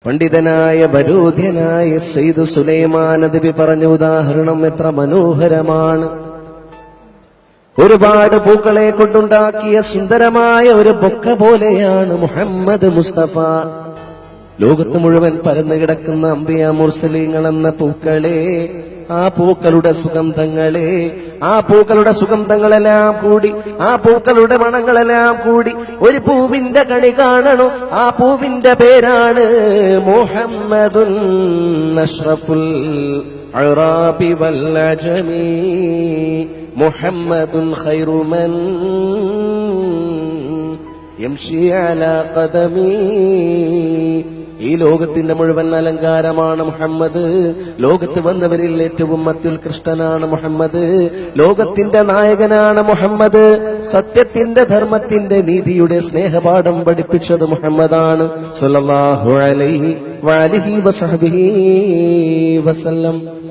പണ്ഡിതനായ വരൂധ്യനായ സയ്യിദ് സുലൈമാൻ നബി പറഞ്ഞ ഉദാഹരണം എത്ര മനോഹരമാണ്. ഒരുപാട് പൂക്കളെ കൊണ്ടുണ്ടാക്കിയ സുന്ദരമായ ഒരു ബൊക്ക പോലെയാണ് മുഹമ്മദ് മുസ്തഫ. ലോകത്ത് മുഴുവൻ പരന്നു കിടക്കുന്ന അംബിയ മുർസലീങ്ങൾ എന്ന പൂക്കളെ, ആ പൂക്കളുടെ സുഗന്ധങ്ങളെ, ആ പൂക്കളുടെ സുഗന്ധങ്ങളെല്ലാം കൂടി, ആ പൂക്കളുടെ മണങ്ങളെല്ലാം കൂടി ഒരു പൂവിന്റെ കണി കാണണോ? ആ പൂവിന്റെ പേരാണ് മുഹമ്മദുൻ അഷ്റഫുൽ അറാബി വൽ അജമി, മുഹമ്മദുൻ ഖൈറു മൻ യംശി അലാ ഖദമി. ഈ ലോകത്തിന്റെ മുഴുവൻ അലങ്കാരമാണ് മുഹമ്മദ്. ലോകത്ത് വന്നവരിൽ ഏറ്റവും അത്യുത്കൃഷ്ടനാണ് മുഹമ്മദ്. ലോകത്തിന്റെ നായകനാണ് മുഹമ്മദ്. സത്യത്തിന്റെ, ധർമ്മത്തിന്റെ, നീതിയുടെ സ്നേഹപാഠം പഠിപ്പിച്ചത് മുഹമ്മദാണ് സ്വല്ലല്ലാഹു അലൈഹി വഅലിഹി വസഹ്ബിഹി വസല്ലം.